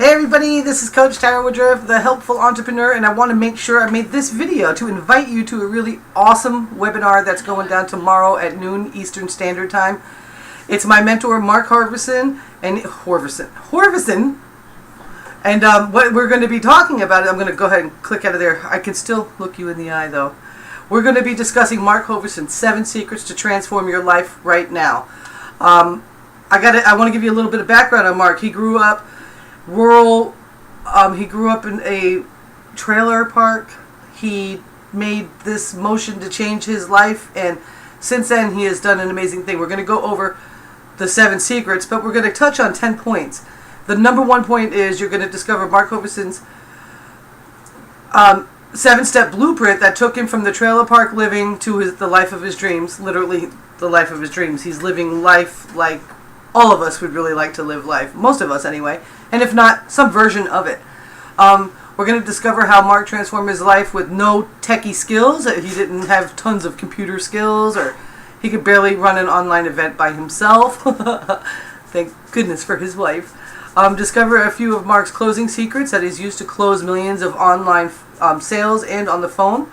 Hey everybody, this is Coach Tara Woodruff, the Helpful Entrepreneur, and I want to make sure I made this video to invite you to a really awesome webinar that's going down tomorrow at noon Eastern Standard Time. It's my mentor Mark Hoverson, and what we're going to be talking about, I'm going to go ahead and click out of there. I can still look you in the eye though. We're going to be discussing Mark Hoverson's 7 secrets to transform your life right now. I want to give you a little bit of background on Mark. He grew up rural. He grew up in a trailer park. He made this motion to change his life, and since then he has done an amazing thing. We're going to go over the 7 secrets, but we're going to touch on 10 points. The number 1 point is you're going to discover Mark Hoverson's 7-step blueprint that took him from the trailer park living to the life of his dreams. Literally the life of his dreams. He's living life like all of us would really like to live life. Most of us anyway. And if not, some version of it. We're going to discover how Mark transformed his life with no techie skills. He didn't have tons of computer skills, or he could barely run an online event by himself. Thank goodness for his wife. Discover a few of Mark's closing secrets that he's used to close millions of online sales and on the phone.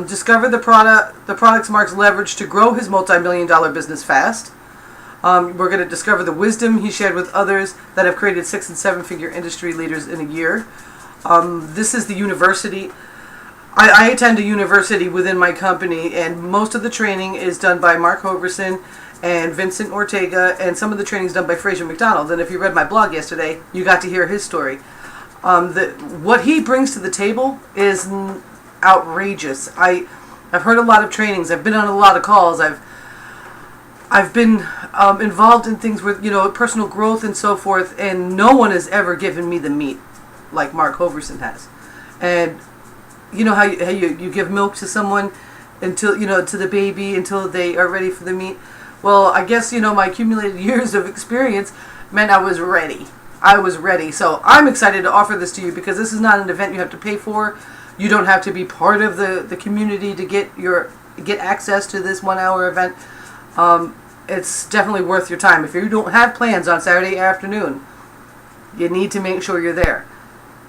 Discover the products Mark's leveraged to grow his multi-million-dollar business fast. We're going to discover the wisdom he shared with others that have created 6- and 7-figure industry leaders in a year. This is the university. I attend a university within my company, and most of the training is done by Mark Hoverson and Vincent Ortega, and some of the training is done by Fraser McDonald. And if you read my blog yesterday, you got to hear his story. What he brings to the table is outrageous. I've heard a lot of trainings. I've been on a lot of calls. I've been involved in things with, personal growth and so forth, and no one has ever given me the meat like Mark Hoverson has. And you know how you give milk to someone until, to the baby until they are ready for the meat? Well, I guess, my accumulated years of experience meant I was ready. So I'm excited to offer this to you, because this is not an event you have to pay for. You don't have to be part of the community to get access to this 1-hour event. It's definitely worth your time. If you don't have plans on Saturday afternoon, you need to make sure you're there.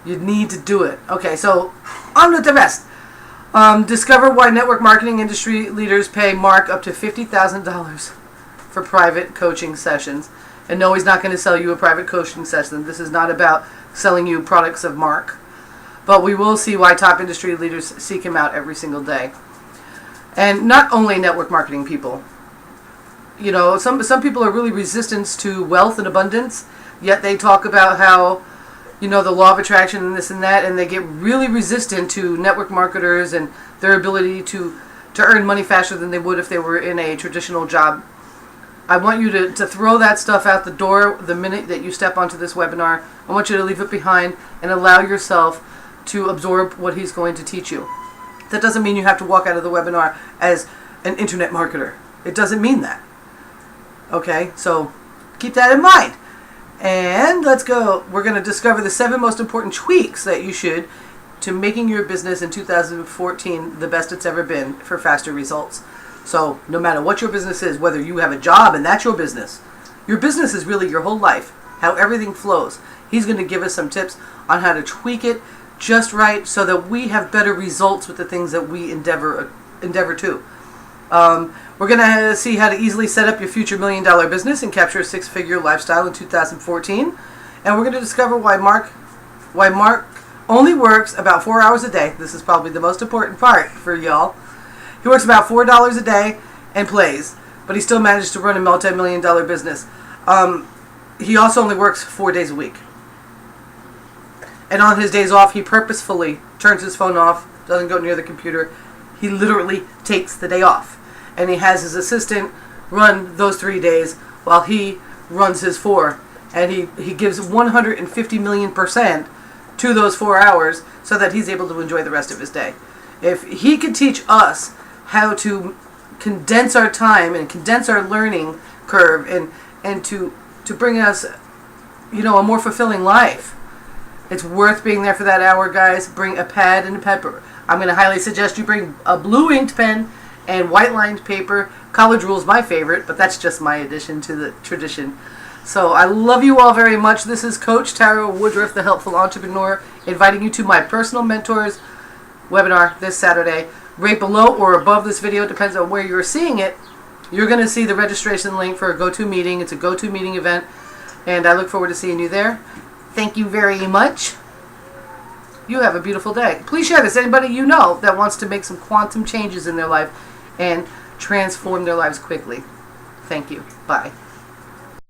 You need to do it. Okay, so on with the rest. Discover why network marketing industry leaders pay Mark up to $50,000 for private coaching sessions. And no, he's not going to sell you a private coaching session. This is not about selling you products of Mark. But we will see why top industry leaders seek him out every single day. And not only network marketing people. Some people are really resistant to wealth and abundance, yet they talk about how, the law of attraction and this and that, and they get really resistant to network marketers and their ability to earn money faster than they would if they were in a traditional job. I want you to throw that stuff out the door the minute that you step onto this webinar. I want you to leave it behind and allow yourself to absorb what he's going to teach you. That doesn't mean you have to walk out of the webinar as an internet marketer. It doesn't mean that. Okay, so keep that in mind. And let's go. We're going to discover the 7 most important tweaks that you should to making your business in 2014 the best it's ever been for faster results. So no matter what your business is, whether you have a job and that's your business is really your whole life, how everything flows. He's going to give us some tips on how to tweak it just right so that we have better results with the things that we endeavor to. We're going to see how to easily set up your future $1 million business and capture a 6-figure lifestyle in 2014. And we're going to discover why Mark only works about 4 hours a day. This is probably the most important part for y'all. He works about $4 a day and plays, but he still managed to run a multi-million-dollar business. He also only works 4 days a week. And on his days off, he purposefully turns his phone off, doesn't go near the computer. He literally takes the day off. And he has his assistant run those 3 days while he runs his 4. And he gives 150 million% to those 4 hours so that he's able to enjoy the rest of his day. If he could teach us how to condense our time and condense our learning curve and to bring us, a more fulfilling life, it's worth being there for that hour, guys. Bring a pad and a pepper. I'm going to highly suggest you bring a blue inked pen and white lined paper. College Rule is my favorite, but that's just my addition to the tradition. So I love you all very much. This is Coach Tara Woodruff, the Helpful Entrepreneur, inviting you to my Personal Mentors webinar this Saturday. Right below or above this video, depends on where you're seeing it, you're going to see the registration link for a GoToMeeting. It's a GoToMeeting event, and I look forward to seeing you there. Thank you very much. You have a beautiful day. Please share this. Anybody you know that wants to make some quantum changes in their life and transform their lives quickly. Thank you. Bye.